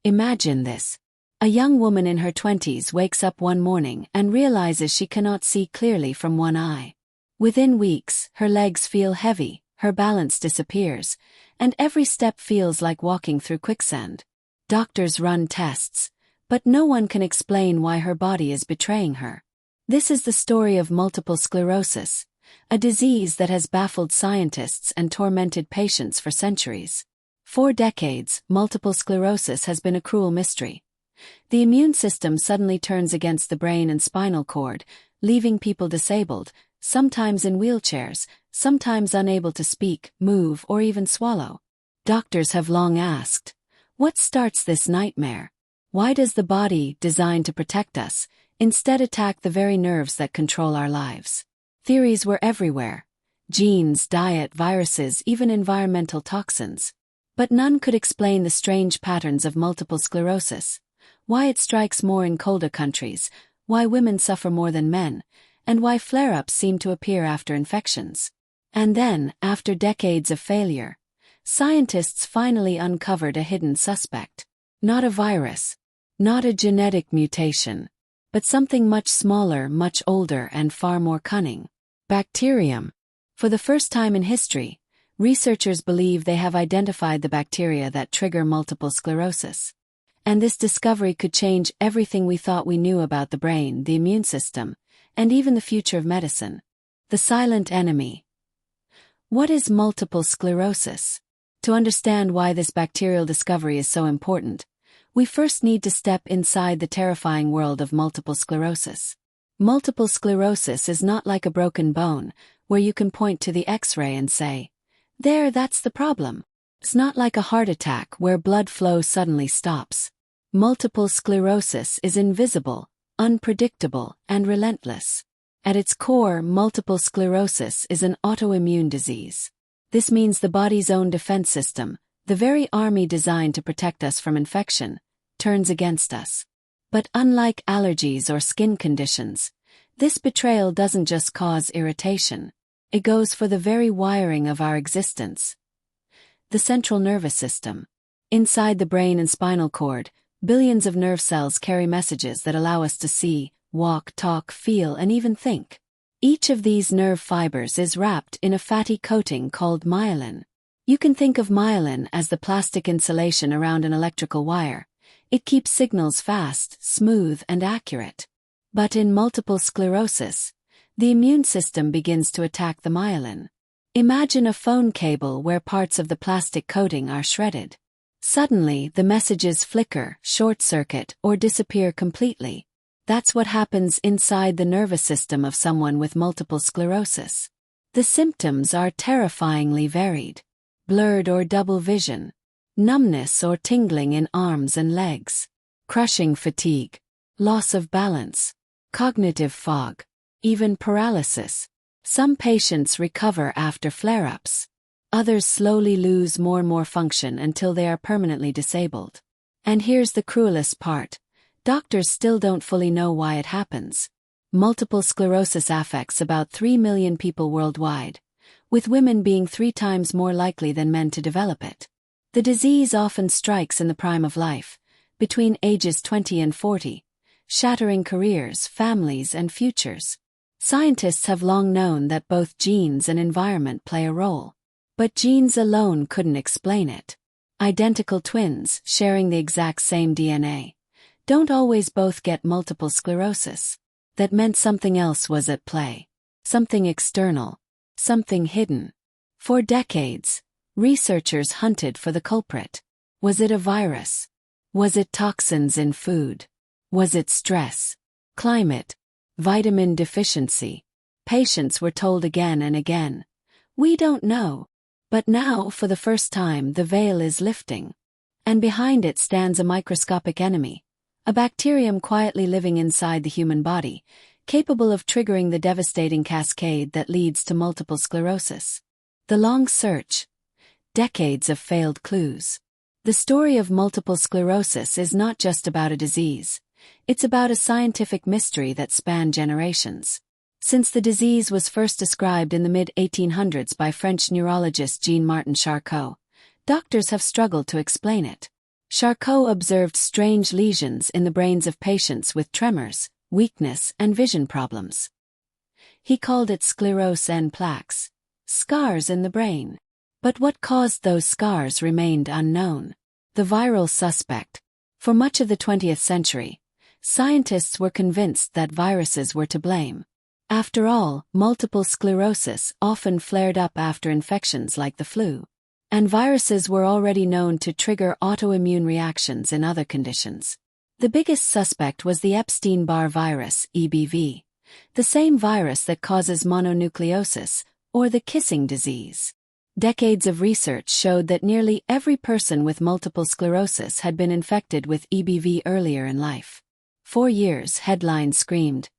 Imagine this. A young woman in her 20s wakes up one morning and realizes she cannot see clearly from one eye. Within weeks, her legs feel heavy, her balance disappears, and every step feels like walking through quicksand. Doctors run tests, but no one can explain why her body is betraying her. This is the story of multiple sclerosis, a disease that has baffled scientists and tormented patients for centuries. For decades, multiple sclerosis has been a cruel mystery. The immune system suddenly turns against the brain and spinal cord, leaving people disabled, sometimes in wheelchairs, sometimes unable to speak, move, or even swallow. Doctors have long asked, what starts this nightmare? Why does the body, designed to protect us, instead attack the very nerves that control our lives? Theories were everywhere: genes, diet, viruses, even environmental toxins. But none could explain the strange patterns of multiple sclerosis, why it strikes more in colder countries, why women suffer more than men, and why flare-ups seem to appear after infections. And then, after decades of failure, scientists finally uncovered a hidden suspect. Not a virus, not a genetic mutation, but something much smaller, much older, and far more cunning. Bacterium. For the first time in history, researchers believe they have identified the bacteria that trigger multiple sclerosis. And this discovery could change everything we thought we knew about the brain, the immune system, and even the future of medicine. The silent enemy. What is multiple sclerosis? To understand why this bacterial discovery is so important, we first need to step inside the terrifying world of multiple sclerosis. Multiple sclerosis is not like a broken bone, where you can point to the X-ray and say, "There, that's the problem." It's not like a heart attack where blood flow suddenly stops. Multiple sclerosis is invisible, unpredictable, and relentless. At its core, multiple sclerosis is an autoimmune disease. This means the body's own defense system, the very army designed to protect us from infection, turns against us. But unlike allergies or skin conditions, this betrayal doesn't just cause irritation. It goes for the very wiring of our existence. The central nervous system. Inside the brain and spinal cord, billions of nerve cells carry messages that allow us to see, walk, talk, feel, and even think. Each of these nerve fibers is wrapped in a fatty coating called myelin. You can think of myelin as the plastic insulation around an electrical wire. It keeps signals fast, smooth, and accurate. But in multiple sclerosis, the immune system begins to attack the myelin. Imagine a phone cable where parts of the plastic coating are shredded. Suddenly, the messages flicker, short-circuit, or disappear completely. That's what happens inside the nervous system of someone with multiple sclerosis. The symptoms are terrifyingly varied. Blurred or double vision, numbness or tingling in arms and legs, crushing fatigue, loss of balance, cognitive fog, even paralysis. Some patients recover after flare-ups. Others slowly lose more and more function until they are permanently disabled. And here's the cruelest part. Doctors still don't fully know why it happens. Multiple sclerosis affects about 3 million people worldwide, with women being 3 times more likely than men to develop it. The disease often strikes in the prime of life, between ages 20 and 40, shattering careers, families, and futures. Scientists have long known that both genes and environment play a role. But genes alone couldn't explain it. Identical twins, sharing the exact same DNA, don't always both get multiple sclerosis. That meant something else was at play. Something external. Something hidden. For decades, researchers hunted for the culprit. Was it a virus? Was it toxins in food? Was it stress? Climate? Vitamin deficiency? Patients were told again and again, "We don't know." But now, for the first time, the veil is lifting. And behind it stands a microscopic enemy, a bacterium quietly living inside the human body, capable of triggering the devastating cascade that leads to multiple sclerosis. The long search. Decades of failed clues. The story of multiple sclerosis is not just about a disease. It's about a scientific mystery that spanned generations. Since the disease was first described in the mid-1800s by French neurologist Jean-Martin Charcot, doctors have struggled to explain it. Charcot observed strange lesions in the brains of patients with tremors, weakness, and vision problems. He called it sclerose en plaques, scars in the brain. But what caused those scars remained unknown. The viral suspect. For much of the 20th century, scientists were convinced that viruses were to blame. After all, multiple sclerosis often flared up after infections like the flu. And viruses were already known to trigger autoimmune reactions in other conditions. The biggest suspect was the Epstein-Barr virus, EBV, the same virus that causes mononucleosis, or the kissing disease. Decades of research showed that nearly every person with multiple sclerosis had been infected with EBV earlier in life. For years, headlines screamed,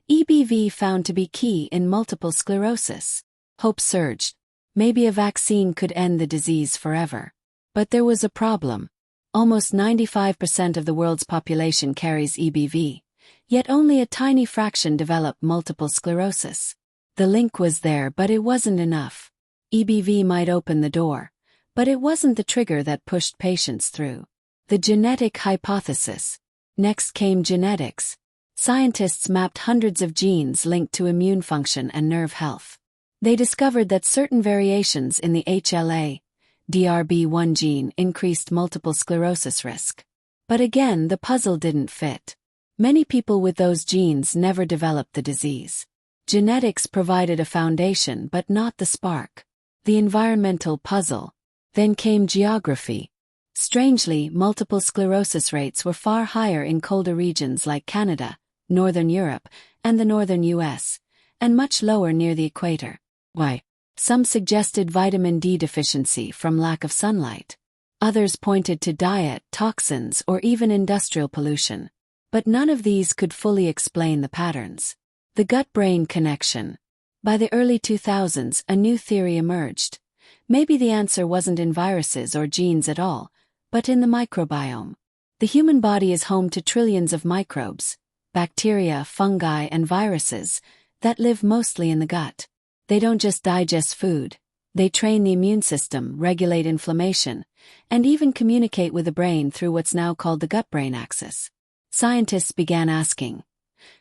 "EBV found to be key in multiple sclerosis." Hope surged. Maybe a vaccine could end the disease forever. But there was a problem. Almost 95% of the world's population carries EBV, yet only a tiny fraction develop multiple sclerosis. The link was there, but it wasn't enough. EBV might open the door, but it wasn't the trigger that pushed patients through. The genetic hypothesis. Next came genetics. Scientists mapped hundreds of genes linked to immune function and nerve health. They discovered that certain variations in the HLA-DRB1 gene increased multiple sclerosis risk. But again, the puzzle didn't fit. Many people with those genes never developed the disease. Genetics provided a foundation but not the spark. The environmental puzzle. Then came geography. Strangely, multiple sclerosis rates were far higher in colder regions like Canada, Northern Europe, and the northern US, and much lower near the equator. Why? Some suggested vitamin D deficiency from lack of sunlight. Others pointed to diet, toxins, or even industrial pollution. But none of these could fully explain the patterns. The gut-brain connection. By the early 2000s, a new theory emerged. Maybe the answer wasn't in viruses or genes at all, but in the microbiome. The human body is home to trillions of microbes, bacteria, fungi, and viruses, that live mostly in the gut. They don't just digest food. They train the immune system, regulate inflammation, and even communicate with the brain through what's now called the gut-brain axis. Scientists began asking,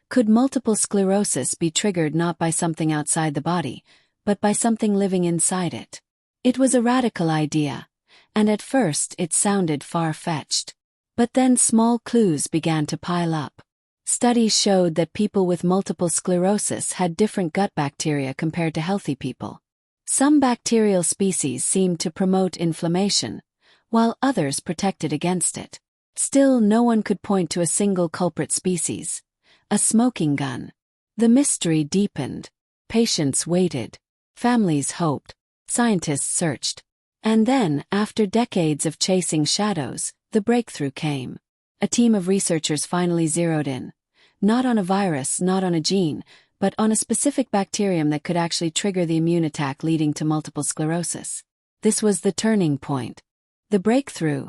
could multiple sclerosis be triggered not by something outside the body, but by something living inside it? It was a radical idea, and at first it sounded far-fetched. But then small clues began to pile up. Studies showed that people with multiple sclerosis had different gut bacteria compared to healthy people. Some bacterial species seemed to promote inflammation, while others protected against it. Still, no one could point to a single culprit species. A smoking gun. The mystery deepened. Patients waited. Families hoped. Scientists searched. And then, after decades of chasing shadows, the breakthrough came. A team of researchers finally zeroed in. Not on a virus, not on a gene, but on a specific bacterium that could actually trigger the immune attack leading to multiple sclerosis. This was the turning point. The breakthrough.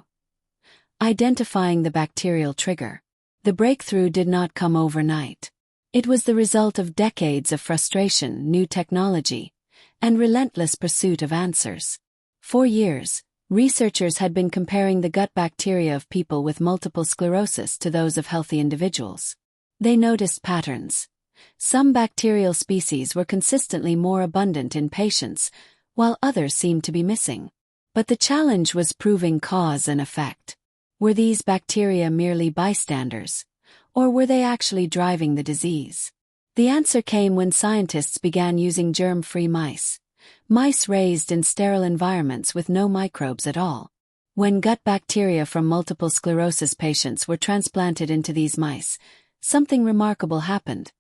Identifying the bacterial trigger. The breakthrough did not come overnight. It was the result of decades of frustration, new technology, and relentless pursuit of answers. For years, researchers had been comparing the gut bacteria of people with multiple sclerosis to those of healthy individuals. They noticed patterns. Some bacterial species were consistently more abundant in patients, while others seemed to be missing. But the challenge was proving cause and effect. Were these bacteria merely bystanders, or were they actually driving the disease? The answer came when scientists began using germ-free mice. Mice raised in sterile environments with no microbes at all. When gut bacteria from multiple sclerosis patients were transplanted into these mice, something remarkable happened.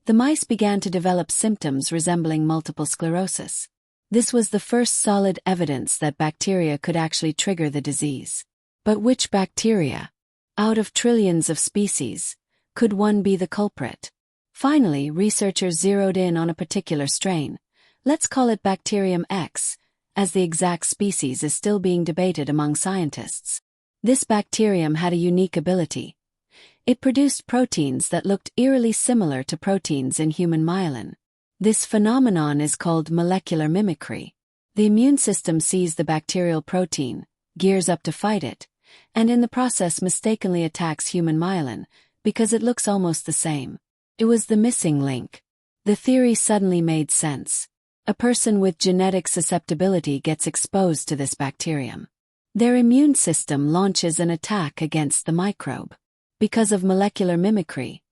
The mice began to develop symptoms resembling multiple sclerosis. This was the first solid evidence that bacteria could actually trigger the disease. But which bacteria? Out of trillions of species, could one be the culprit? Finally, researchers zeroed in on a particular strain. Let's call it Bacterium X, as the exact species is still being debated among scientists. This bacterium had a unique ability. It produced proteins that looked eerily similar to proteins in human myelin. This phenomenon is called molecular mimicry. The immune system sees the bacterial protein, gears up to fight it, and in the process mistakenly attacks human myelin, because it looks almost the same. It was the missing link. The theory suddenly made sense. A person with genetic susceptibility gets exposed to this bacterium. Their immune system launches an attack against the microbe. Because of molecular mimicry,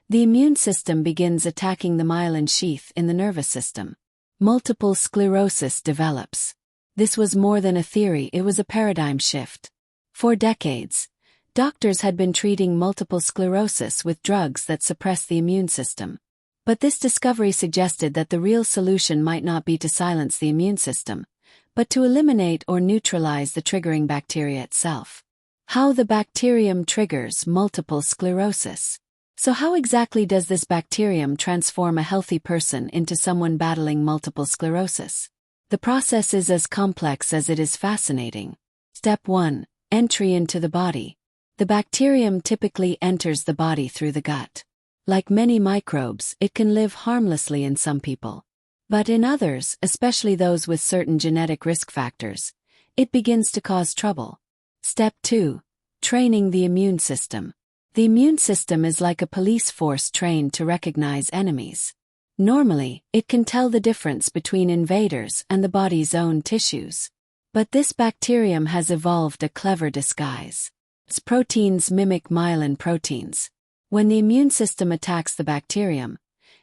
the immune system begins attacking the myelin sheath in the nervous system. Multiple sclerosis develops. This was more than a theory, it was a paradigm shift. For decades, doctors had been treating multiple sclerosis with drugs that suppress the immune system. But this discovery suggested that the real solution might not be to silence the immune system, but to eliminate or neutralize the triggering bacteria itself. How the bacterium triggers multiple sclerosis. So how exactly does this bacterium transform a healthy person into someone battling multiple sclerosis? The process is as complex as it is fascinating. Step 1. Entry into the body. The bacterium typically enters the body through the gut. Like many microbes, it can live harmlessly in some people. But in others, especially those with certain genetic risk factors, it begins to cause trouble. Step 2. Training the immune system. The immune system is like a police force trained to recognize enemies. Normally, it can tell the difference between invaders and the body's own tissues. But this bacterium has evolved a clever disguise. Its proteins mimic myelin proteins. When the immune system attacks the bacterium,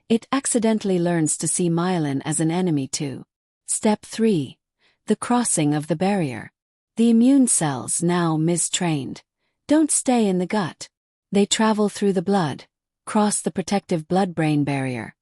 it accidentally learns to see myelin as an enemy too. Step 3. The crossing of the barrier. The immune cells, now mistrained, don't stay in the gut. They travel through the blood, cross the protective blood-brain barrier,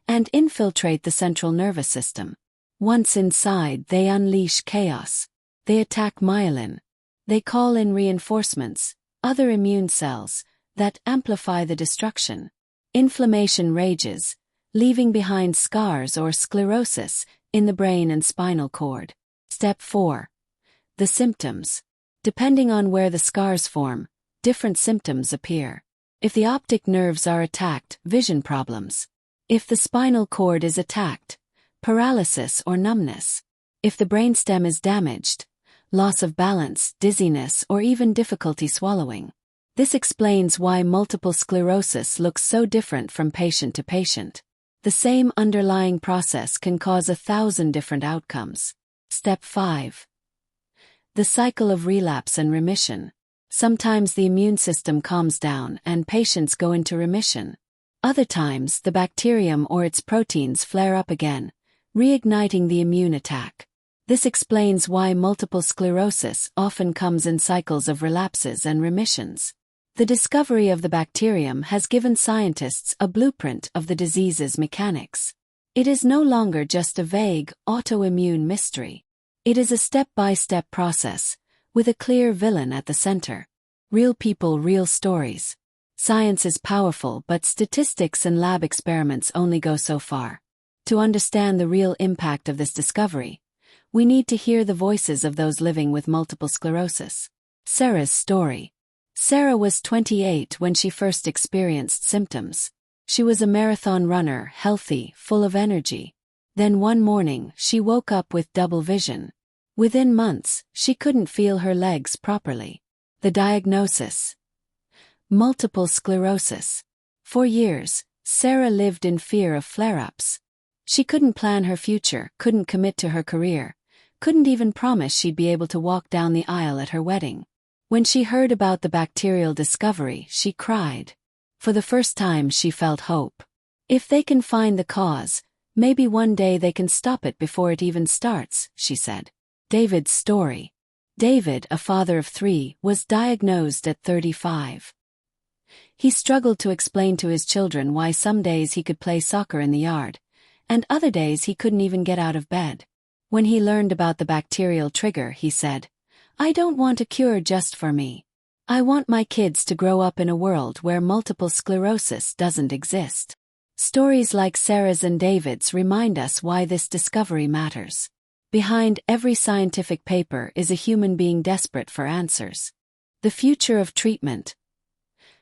and infiltrate the central nervous system. Once inside, they unleash chaos. They attack myelin. They call in reinforcements, other immune cells, that amplify the destruction. Inflammation rages, leaving behind scars or sclerosis in the brain and spinal cord. Step 4. The symptoms. Depending on where the scars form, different symptoms appear. If the optic nerves are attacked, vision problems. If the spinal cord is attacked, paralysis or numbness. If the brainstem is damaged, loss of balance, dizziness, or even difficulty swallowing. This explains why multiple sclerosis looks so different from patient to patient. The same underlying process can cause 1,000 different outcomes. Step 5. The cycle of relapse and remission. Sometimes the immune system calms down and patients go into remission. Other times, the bacterium or its proteins flare up again, reigniting the immune attack. This explains why multiple sclerosis often comes in cycles of relapses and remissions. The discovery of the bacterium has given scientists a blueprint of the disease's mechanics. It is no longer just a vague, autoimmune mystery. It is a step-by-step process, with a clear villain at the center. Real people, real stories. Science is powerful, but statistics and lab experiments only go so far. To understand the real impact of this discovery, we need to hear the voices of those living with multiple sclerosis. Sarah's story. Sarah was 28 when she first experienced symptoms. She was a marathon runner, healthy, full of energy. Then one morning, she woke up with double vision. Within months, she couldn't feel her legs properly. The diagnosis: multiple sclerosis. For years, Sarah lived in fear of flare-ups. She couldn't plan her future, couldn't commit to her career, couldn't even promise she'd be able to walk down the aisle at her wedding. When she heard about the bacterial discovery, she cried. For the first time, she felt hope. If they can find the cause, maybe one day they can stop it before it even starts, she said. David's story. David, a father of 3, was diagnosed at 35. He struggled to explain to his children why some days he could play soccer in the yard, and other days he couldn't even get out of bed. When he learned about the bacterial trigger, he said, "I don't want a cure just for me. I want my kids to grow up in a world where multiple sclerosis doesn't exist." Stories like Sarah's and David's remind us why this discovery matters. Behind every scientific paper is a human being desperate for answers. The future of treatment.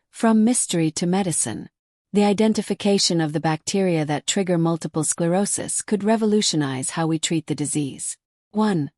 From mystery to medicine. The identification of the bacteria that trigger multiple sclerosis could revolutionize how we treat the disease. 1.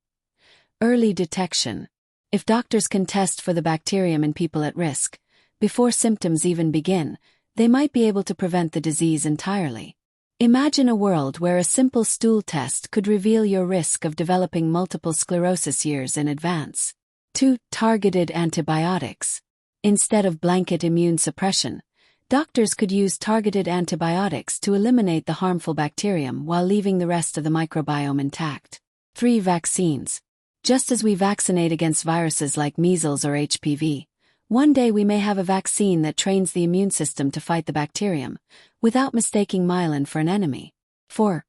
Early detection. If doctors can test for the bacterium in people at risk, before symptoms even begin, they might be able to prevent the disease entirely. Imagine a world where a simple stool test could reveal your risk of developing multiple sclerosis years in advance. 2. Targeted antibiotics. Instead of blanket immune suppression, doctors could use targeted antibiotics to eliminate the harmful bacterium while leaving the rest of the microbiome intact. 3. Vaccines. Just as we vaccinate against viruses like measles or HPV, one day we may have a vaccine that trains the immune system to fight the bacterium, without mistaking myelin for an enemy. 4.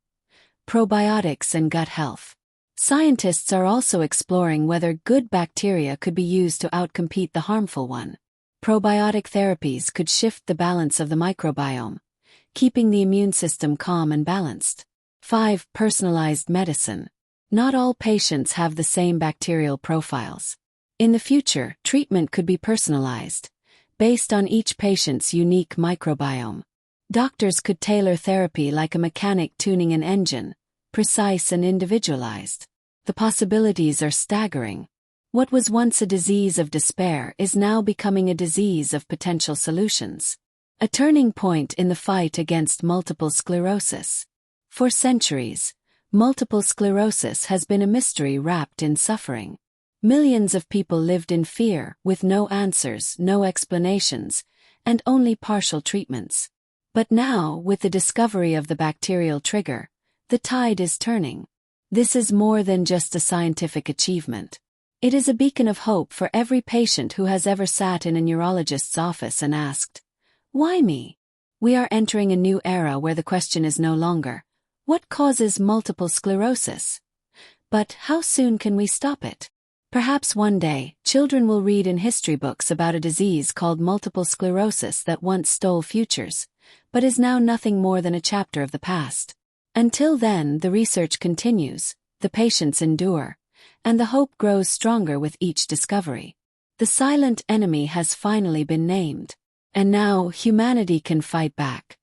Probiotics and gut health. Scientists are also exploring whether good bacteria could be used to outcompete the harmful one. Probiotic therapies could shift the balance of the microbiome, keeping the immune system calm and balanced. 5. Personalized medicine. Not all patients have the same bacterial profiles. In the future, treatment could be personalized, based on each patient's unique microbiome. Doctors could tailor therapy like a mechanic tuning an engine, precise and individualized. The possibilities are staggering. What was once a disease of despair is now becoming a disease of potential solutions. A turning point in the fight against multiple sclerosis. For centuries, multiple sclerosis has been a mystery wrapped in suffering. Millions of people lived in fear, with no answers, no explanations, and only partial treatments. But now, with the discovery of the bacterial trigger, the tide is turning. This is more than just a scientific achievement. It is a beacon of hope for every patient who has ever sat in a neurologist's office and asked, "Why me?" We are entering a new era where the question is no longer, "What causes multiple sclerosis?" but "How soon can we stop it?" Perhaps one day, children will read in history books about a disease called multiple sclerosis that once stole futures, but is now nothing more than a chapter of the past. Until then, the research continues, the patients endure, and the hope grows stronger with each discovery. The silent enemy has finally been named. And now humanity can fight back.